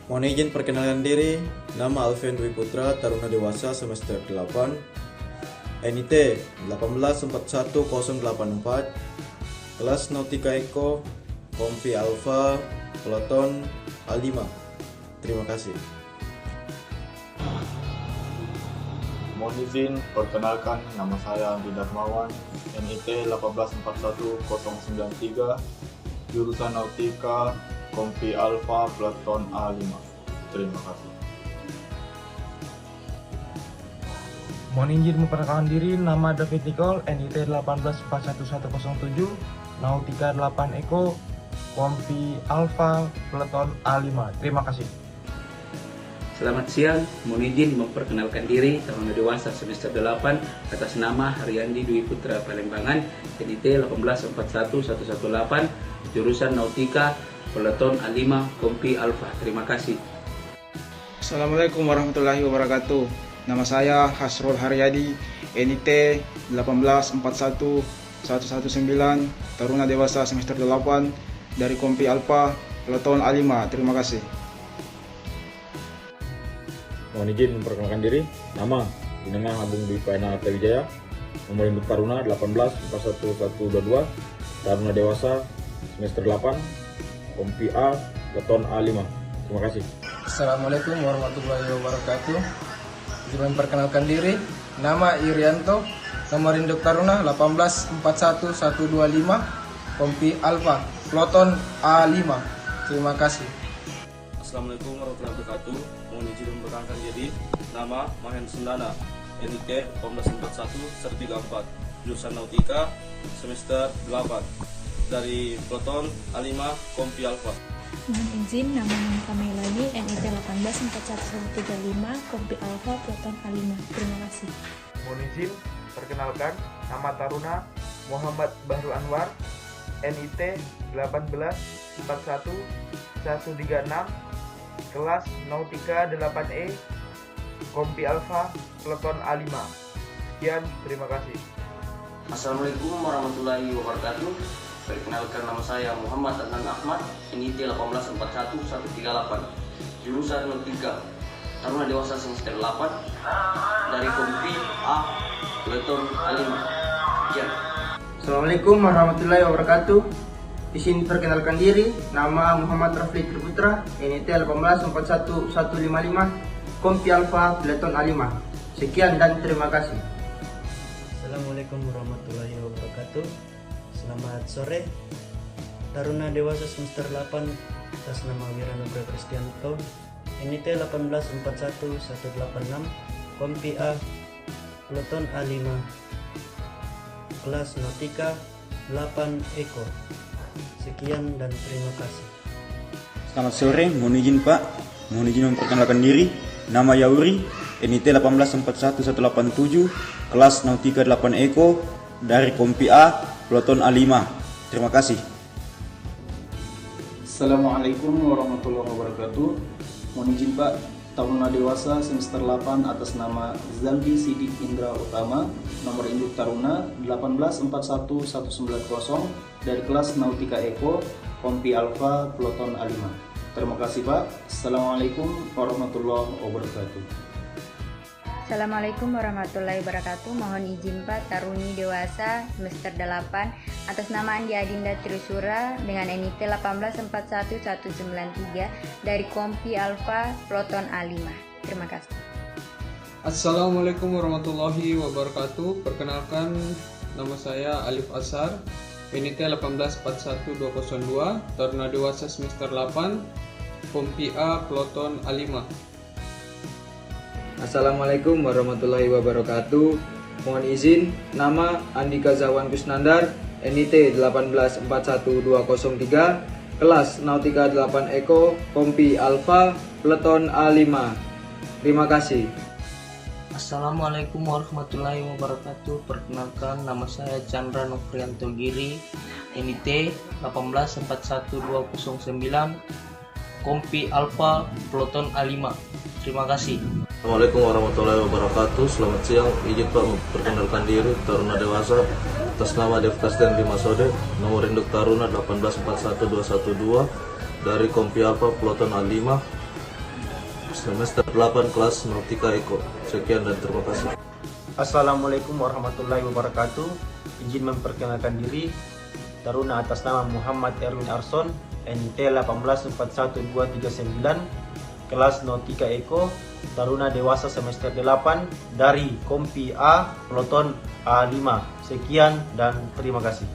Mohon izin perkenalkan diri, nama Alfian Dwi Putra, Taruna Dewasa semester 8, NIT 1841084, kelas Nautika Eko, Kompi Alfa, Peloton A5. Terima kasih. Mohon izin perkenalkan, nama saya Andi Darmawan, NIT 1841093, jurusan Nautika, Kompi Alfa, Peloton A5. Terima kasih. Mohon izin memperkenalkan diri, nama David Nicole, NIT 1841107, Nautika 8 Eko, Kompi Alfa, Peloton A5. Terima kasih. Selamat siang, mohon izin memperkenalkan diri, Taruna Dewasa semester 8 atas nama Haryandi Dwi Putra Palembangan, NIT 1841118, jurusan Nautika, Peloton A5, Kompi Alfa. Terima kasih. Assalamualaikum warahmatullahi wabarakatuh. Nama saya Hasrul Haryadi, NIT 1841119, Taruna Dewasa semester 8 dari Kompi Alfa, Peloton A5. Terima kasih. Mohon izin memperkenalkan diri, nama Agung Dwi Payanata Wijaya, nomor induk Taruna 1841122, Taruna Dewasa semester 8, Kompi A, Peloton A5. Terima kasih. Assalamualaikum warahmatullahi wabarakatuh. Izin memperkenalkan diri, nama Irianto, nomor induk Taruna 1841125, Kompi Alfa, Peloton A5. Terima kasih. Assalamualaikum warahmatullahi wabarakatuh. Mohon izin memperkenalkan diri, nama Mahen Sundana, NIT 1841134, jurusan Nautika semester 8 dari Peloton A5, Kompi Alfa. Mohon izin, nama Monika Melani, NIT 1841135, Kompi Alfa, Peloton A5. Terima kasih. Mohon izin perkenalkan, nama Taruna Muhammad Bahru Anwar, NIT 1841136, kelas Nautika 8E, Kompi Alfa, Peloton A5. Sekian, terima kasih. Assalamualaikum warahmatullahi wabarakatuh. Perkenalkan, nama saya Muhammad Adnan Ahmad, NIT 1841138, jurusan Nautika, Taruna Dewasa semester 8 dari Kompi A, Peloton A5. Sekian. Assalamualaikum warahmatullahi wabarakatuh. Di sini perkenalkan diri, nama Muhammad Rafli Triputra, NIT 1841155, Kompi Alfa, Peloton A5. Sekian dan terima kasih. Assalamualaikum warahmatullahi wabarakatuh. Selamat sore. Taruna Dewasa semester 8 atas nama Wiranugra Kristianto, NIT 1841186, Kompi A, Peloton A5, kelas Nautika 8 Eko. Sekian dan terima kasih. Selamat sore, mohon izin Pak. Mohon izin memperkenalkan diri. Nama Yauri, NIT 1841187, kelas Nautika 8 Eko dari Kompi A, Peloton A5. Terima kasih. Assalamualaikum warahmatullahi wabarakatuh. Mohon izin Pak, Taruna Dewasa semester 8 atas nama Zaldi Sidik Indra Utama, nomor induk Taruna 1841190 dari kelas Nautika Eko, Kompi Alfa, Peloton A5. Terima kasih Pak. Assalamualaikum warahmatullahi wabarakatuh. Assalamualaikum warahmatullahi wabarakatuh. Mohon izin Pak, Taruni Dewasa semester 8 atas nama Andi Adinda Trisura dengan NIT 1841193 dari Kompi Alfa, Peloton A5. Terima kasih. Assalamualaikum warahmatullahi wabarakatuh. Perkenalkan, nama saya Alif Asar, NIT 1841202, Taruna Dewasa semester 8, Kompi A, Peloton A5. Assalamualaikum warahmatullahi wabarakatuh. Mohon izin, nama Andika Zawan Kusnandar, NIT 1841203, kelas Nautika 8 Eko, Kompi Alfa, Peloton A5. Terima kasih. Assalamualaikum warahmatullahi wabarakatuh. Perkenalkan, nama saya Chandra Nofrianto Giri, NIT 1841209, Kompi Alfa, Peloton A5. Terima kasih. Assalamualaikum warahmatullahi wabarakatuh. Selamat siang, izin Pak memperkenalkan diri, Taruna Dewasa atas nama Dev Kasten Dimasode, nomor induk Taruna 1841212 dari Kompi Alfa, Peloton A5. semester 8 kelas Nautika Eko. Sekian dan terima kasih. Assalamualaikum warahmatullahi wabarakatuh. Izin memperkenalkan diri, Taruna atas nama Muhammad Erwin Arson, NIT 1814239, kelas Nautika Eko, Taruna Dewasa semester 8 dari Kompi A Peloton A5. Sekian dan terima kasih.